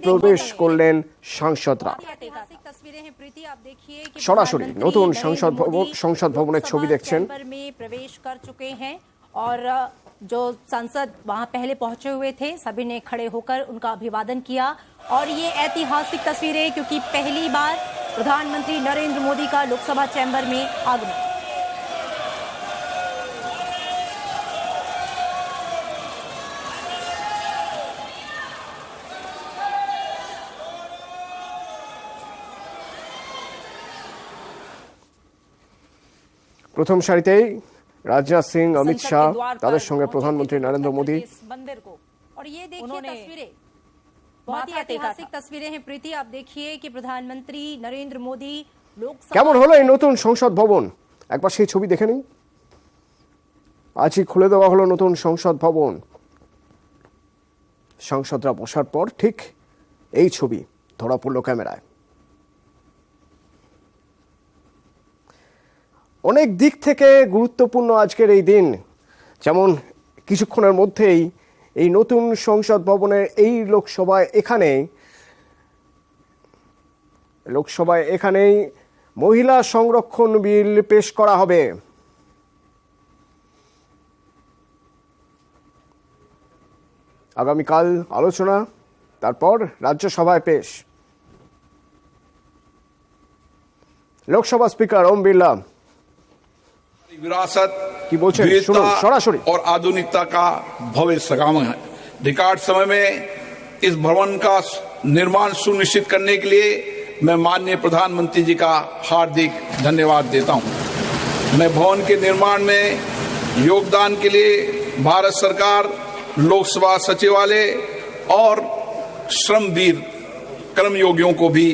প্রবেশ করলেন সাংসদরা। সরাসরি নতুন সংসদ ভবনের ছবি দেখছেন। प्रवेश कर चुके हैं और जो सांसद वहां पहले पहुंचे हुए थे सभी ने खड़े होकर उनका अभिवादन किया और ये ऐतिहासिक तस्वीरें क्योंकि पहली बार प्रधानमंत्री नरेंद्र मोदी का लोकसभा चैम्बर में आगमन। প্রথম সারিতেই राजनाथ सिंह, अमित शाह, তাদের সঙ্গে প্রধানমন্ত্রী নরেন্দ্র মোदी। मंदिर को और ये देखिए तस्वीरें बहुत ही ऐतिहासिक तस्वीरें हैं। प्रीति आप देखिए कि प्रधानमंत्री नरेंद्र मोदी लोकसभा কেমন হলো এই নতুন সংসদ ভবন, একবার সেই ছবি দেখে নিন। আজই খুলে দেওয়া হলো নতুন সংসদ ভবন। সাংসদরা বসার পর ঠিক এই ছবি ধরা পড়ল ক্যামেরায়। অনেক দিক থেকে গুরুত্বপূর্ণ আজকের এই দিন। যেমন কিছুক্ষণের মধ্যেই এই নতুন সংসদ ভবনের এই লোকসভায় এখানেই মহিলা সংরক্ষণ বিল পেশ করা হবে। আগামীকাল আলোচনা, তারপর রাজ্যসভায় পেশ। লোকসভা স্পিকার ওম বিড়লা विरासत की सरासरी और आधुनिकता का भव्य संगम है। रिकॉर्ड समय में इस भवन का निर्माण सुनिश्चित करने के लिए मैं माननीय प्रधानमंत्री जी का हार्दिक धन्यवाद देता हूं। मैं भवन के निर्माण में योगदान के लिए भारत सरकार, लोकसभा सचिवालय और श्रमवीर कर्मयोगियों को भी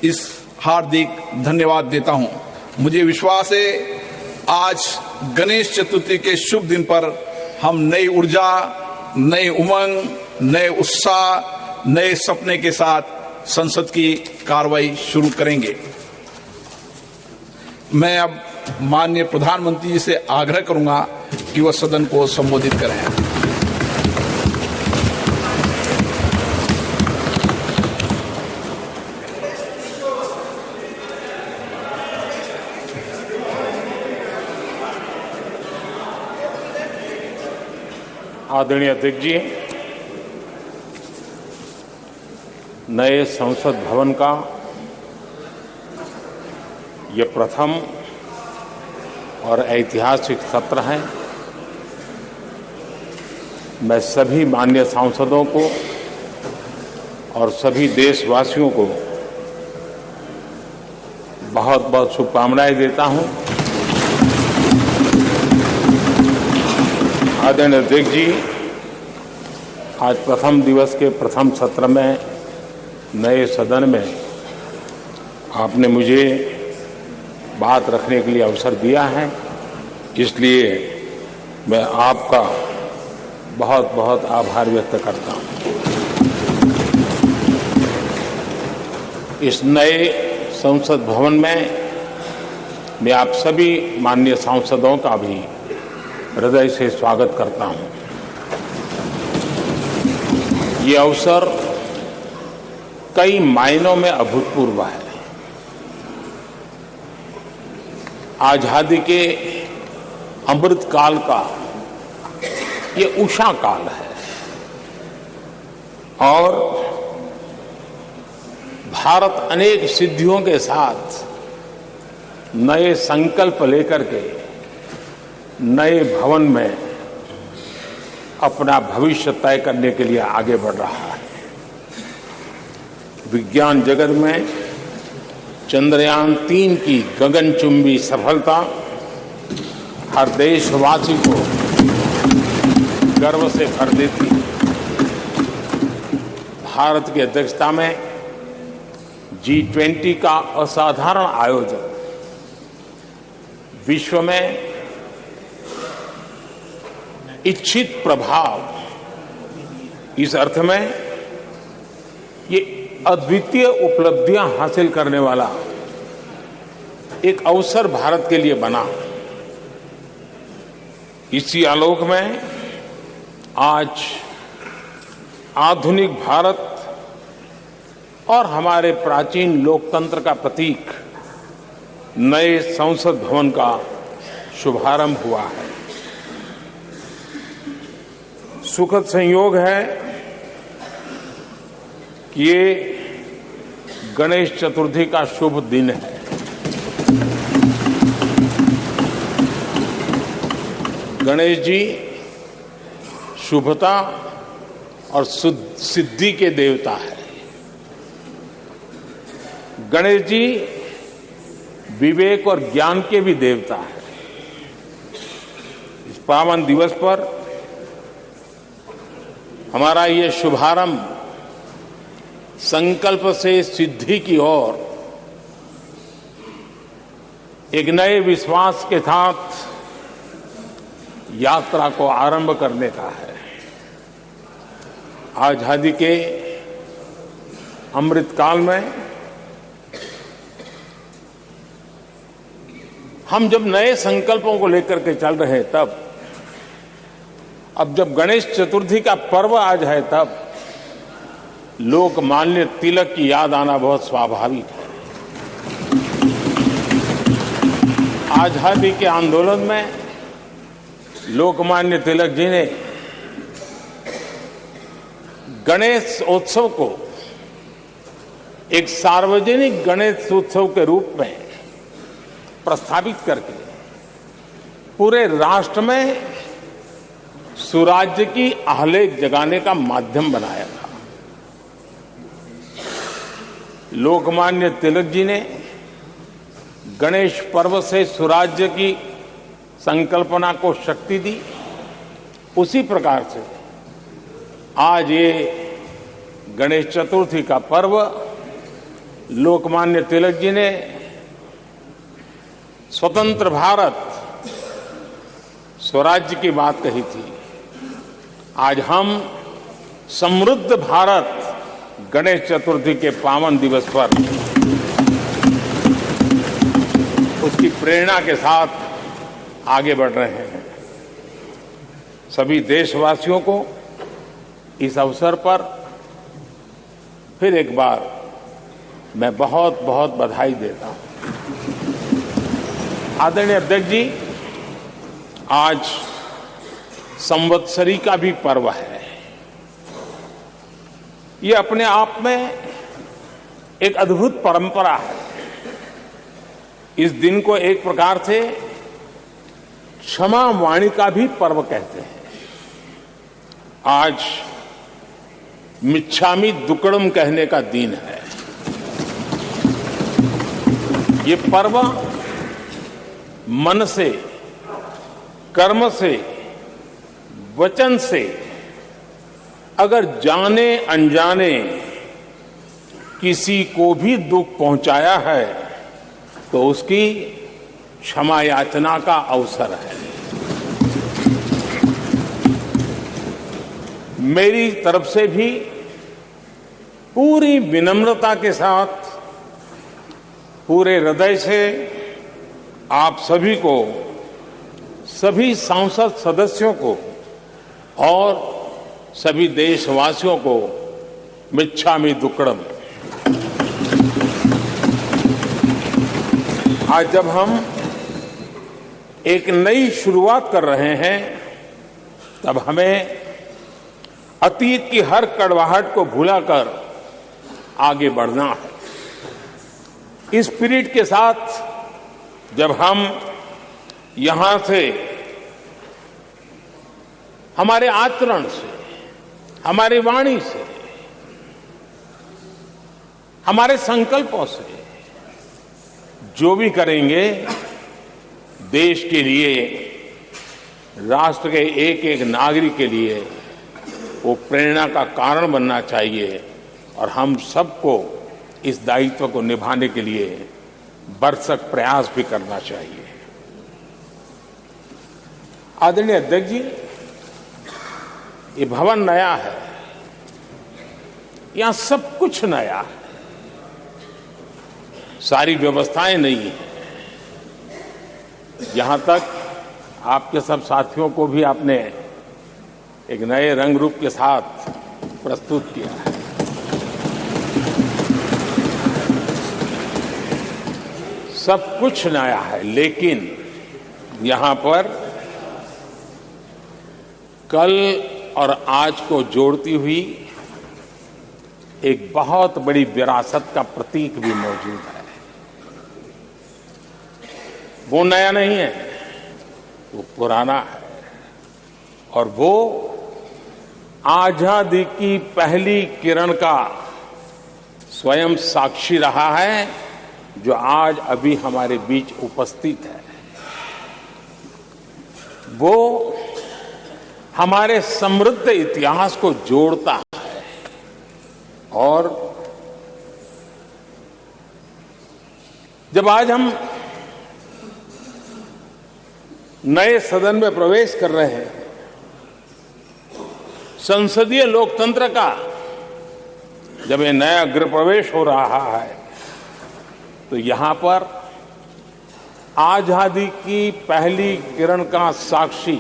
इस हार्दिक धन्यवाद देता हूं। मुझे विश्वास है आज गणेश चतुर्थी के शुभ दिन पर हम नई ऊर्जा, नई उमंग, नए उत्साह, नए सपने के साथ संसद की कार्रवाई शुरू करेंगे। मैं अब माननीय प्रधानमंत्री जी से आग्रह करूंगा कि वह सदन को संबोधित करें। आदरणीय अध्यक्ष जी, नए संसद भवन का ये प्रथम और ऐतिहासिक सत्र है। मैं सभी माननीय सांसदों को और सभी देशवासियों को बहुत बहुत शुभकामनाएं देता हूं। आदरणीय अध्यक्ष जी, आज प्रथम दिवस के प्रथम सत्र में नए सदन में आपने मुझे बात रखने के लिए अवसर दिया है, इसलिए मैं आपका बहुत बहुत आभार व्यक्त करता हूं। इस नए संसद भवन में मैं आप सभी माननीय सांसदों का भी हृदय से स्वागत करता हूं। ये अवसर कई मायनों में अभूतपूर्व है। आजादी के अमृत काल का ये उषा काल है और भारत अनेक सिद्धियों के साथ नए संकल्प लेकर के नए भवन में अपना भविष्य तय करने के लिए आगे बढ़ रहा है। विज्ञान जगत में चंद्रयान 3 की गगनचुंबी सफलता हर देशवासी को गर्व से भर देती है। भारत की अध्यक्षता में G20 का असाधारण आयोजन विश्व में इच्छित प्रभाव, इस अर्थ में ये अद्वितीय उपलब्धियां हासिल करने वाला एक अवसर भारत के लिए बना। इसी आलोक में आज आधुनिक भारत और हमारे प्राचीन लोकतंत्र का प्रतीक नए संसद भवन का शुभारंभ हुआ है। सुखद संयोग है कि ये गणेश चतुर्थी का शुभ दिन है। गणेश जी शुभता और सिद्धि के देवता है। गणेश जी विवेक और ज्ञान के भी देवता है। इस पावन दिवस पर हमारा ये शुभारंभ संकल्प से सिद्धि की ओर एक नए विश्वास के साथ यात्रा को आरंभ करने का है। आजादी के अमृतकाल में हम जब नए संकल्पों को लेकर के चल रहे हैं, तब अब जब गणेश चतुर्थी का पर्व आज है, तब लोकमान्य तिलक की याद आना बहुत स्वाभाविक है। आजादी के आंदोलन में लोकमान्य तिलक जी ने गणेश उत्सव को एक सार्वजनिक गणेश उत्सव के रूप में प्रस्तावित करके पूरे राष्ट्र में सुराज्य की आहलेख जगाने का माध्यम बनाया था। लोकमान्य तिलक जी ने गणेश पर्व से सुराज्य की संकल्पना को शक्ति दी। उसी प्रकार से आज ये गणेश चतुर्थी का पर्व लोकमान्य तिलक जी ने स्वतंत्र भारत स्वराज्य की बात कही थी। आज हम समृद्ध भारत गणेश चतुर्थी के पावन दिवस पर उसकी प्रेरणा के साथ आगे बढ़ रहे हैं। सभी देशवासियों को इस अवसर पर फिर एक बार मैं बहुत बहुत बधाई देता हूं। आदरणीय अध्यक्ष जी, आज संवत्सरी का भी पर्व है। ये अपने आप में एक अद्भुत परंपरा है। इस दिन को एक प्रकार से क्षमा वाणी का भी पर्व कहते हैं। आज मिच्छामि दुक्कड़म कहने का दिन है। ये पर्व मन से, कर्म से, वचन से अगर जाने अनजाने किसी को भी दुख पहुंचाया है तो उसकी क्षमा याचना का अवसर है। मेरी तरफ से भी पूरी विनम्रता के साथ पूरे हृदय से आप सभी को, सभी सांसद सदस्यों को और सभी देशवासियों को मिच्छामि दुक्कड़म। आज जब हम एक नई शुरुआत कर रहे हैं, तब हमें अतीत की हर कड़वाहट को भुलाकर आगे बढ़ना है। इस स्पिरिट के साथ जब हम यहां से हमारे आचरण से, हमारी वाणी से, हमारे संकल्पों से जो भी करेंगे, देश के लिए, राष्ट्र के एक एक नागरिक के लिए वो प्रेरणा का कारण बनना चाहिए और हम सबको इस दायित्व को निभाने के लिए भरसक प्रयास भी करना चाहिए। आदरणीय अध्यक्ष जी, ये भवन नया है, यहां सब कुछ नया है, सारी व्यवस्थाएं नई हैं। यहां तक आपके सब साथियों को भी आपने एक नए रंग रूप के साथ प्रस्तुत किया है। सब कुछ नया है, लेकिन यहां पर कल और आज को जोड़ती हुई एक बहुत बड़ी विरासत का प्रतीक भी मौजूद है। वो नया नहीं है, वो पुराना है, और वो आजादी की पहली किरण का स्वयं साक्षी रहा है, जो आज अभी हमारे बीच उपस्थित है। वो हमारे समृद्ध इतिहास को जोड़ता है और जब आज हम नए सदन में प्रवेश कर रहे हैं, संसदीय लोकतंत्र का जब ये नया गृह प्रवेश हो रहा है, तो यहां पर आजादी की पहली किरण का साक्षी,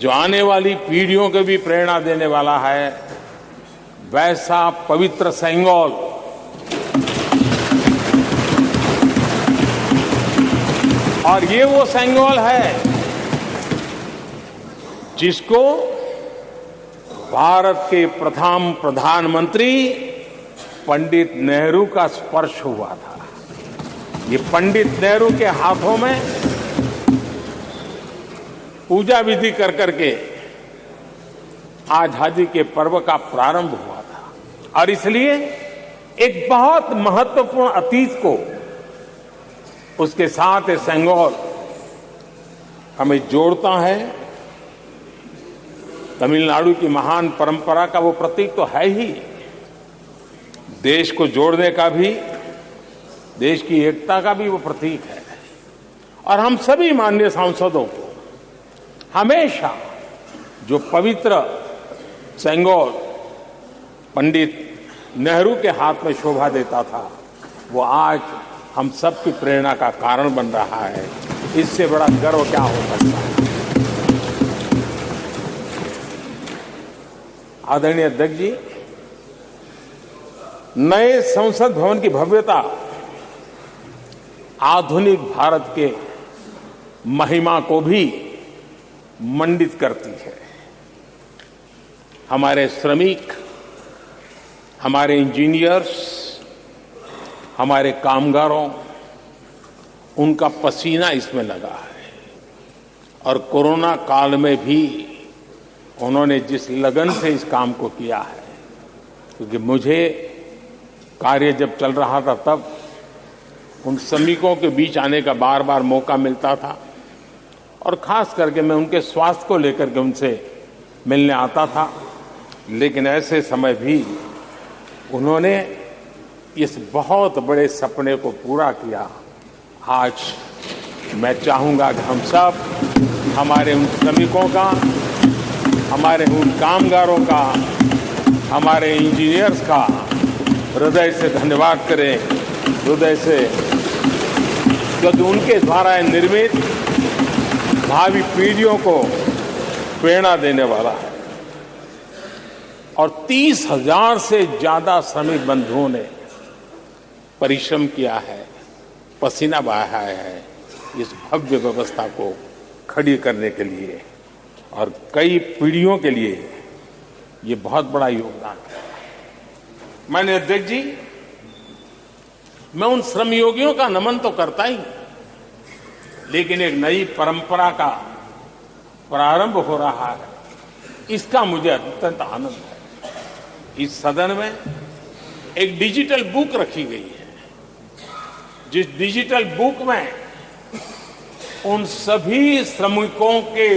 जो आने वाली पीढ़ियों को भी प्रेरणा देने वाला है, वैसा पवित्र सेंगोल और ये वो सेंगोल है जिसको भारत के प्रथम प्रधानमंत्री पंडित नेहरू का स्पर्श हुआ था। ये पंडित नेहरू के हाथों में पूजा विधि कर करके आजादी के पर्व का प्रारंभ हुआ था, और इसलिए एक बहुत महत्वपूर्ण अतीत को उसके साथ सेंगोल हमें जोड़ता है। तमिलनाडु की महान परंपरा का वो प्रतीक तो है ही, देश को जोड़ने का भी, देश की एकता का भी वो प्रतीक है। और हम सभी माननीय सांसदों को हमेशा जो पवित्र सेंगोल पंडित नेहरू के हाथ में शोभा देता था, वो आज हम सब की प्रेरणा का कारण बन रहा है। इससे बड़ा गर्व क्या हो सकता है। आदरणीय अध्यक्ष जी, नए संसद भवन की भव्यता आधुनिक भारत के महिमा को भी मंडित करती है। हमारे श्रमिक, हमारे इंजीनियर्स, हमारे कामगारों, उनका पसीना इसमें लगा है, और कोरोना काल में भी उन्होंने जिस लगन से इस काम को किया है, क्योंकि मुझे कार्य जब चल रहा था तब उन श्रमिकों के बीच आने का बार बार मौका मिलता था, और खास करके मैं उनके स्वास्थ्य को लेकर के उनसे मिलने आता था। लेकिन ऐसे समय भी उन्होंने इस बहुत बड़े सपने को पूरा किया। आज मैं चाहूंगा कि हम सब हमारे उन श्रमिकों का, हमारे उन कामगारों का, हमारे इंजीनियर्स का हृदय से धन्यवाद करें, हृदय से, क्योंकि उनके द्वारा निर्मित भावी पीढ़ियों को प्रेरणा देने वाला है। और 30,000 से ज्यादा श्रमिक बंधुओं ने परिश्रम किया है, पसीना बहाया है इस भव्य व्यवस्था को खड़ी करने के लिए, और कई पीढ़ियों के लिए ये बहुत बड़ा योगदान है। माननीय अध्यक्ष जी, मैं उन श्रमयोगियों का नमन तो करता ही, लेकिन एक नई परंपरा का प्रारंभ हो रहा है, इसका मुझे अत्यंत आनंद है। इस सदन में एक डिजिटल बुक रखी गई है, जिस डिजिटल बुक में उन सभी श्रमिकों के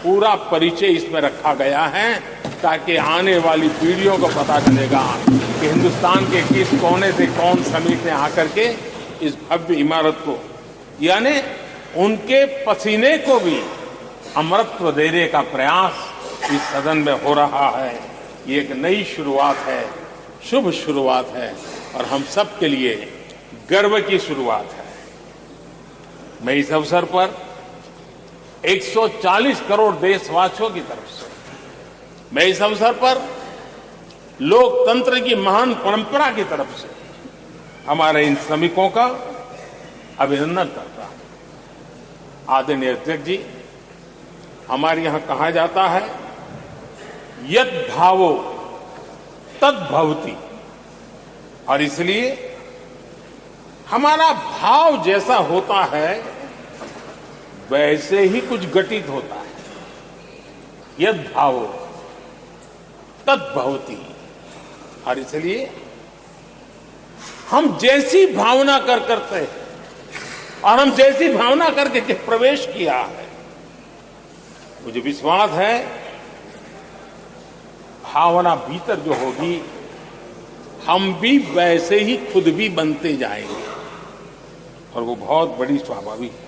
पूरा परिचय इसमें रखा गया है, ताकि आने वाली पीढ़ियों को पता चलेगा कि हिंदुस्तान के किस कोने से कौन श्रमिक ने आकर के इस भव्य इमारत को, यानी उनके पसीने को भी अमरत्व देने का प्रयास इस सदन में हो रहा है। ये एक नई शुरुआत है, शुभ शुरुआत है, और हम सब के लिए गर्व की शुरुआत है। मैं इस अवसर पर 140 करोड़ देशवासियों की तरफ से, मैं इस अवसर पर लोकतंत्र की महान परंपरा की तरफ से हमारे इन श्रमिकों का अभिनंदन करता हूं। आदरणीय अध्यक्ष जी, हमारे यहां कहा जाता है यद भावो तद भवति, और इसलिए हमारा भाव जैसा होता है वैसे ही कुछ घटित होता है। यद भावो तद भवति, और इसलिए हम जैसी भावना करते हैं और हम जैसी भावना करके प्रवेश किया है, मुझे विश्वास है भावना भीतर जो होगी हम भी वैसे ही खुद भी बनते जाएंगे, और वो बहुत बड़ी स्वाभाविक है।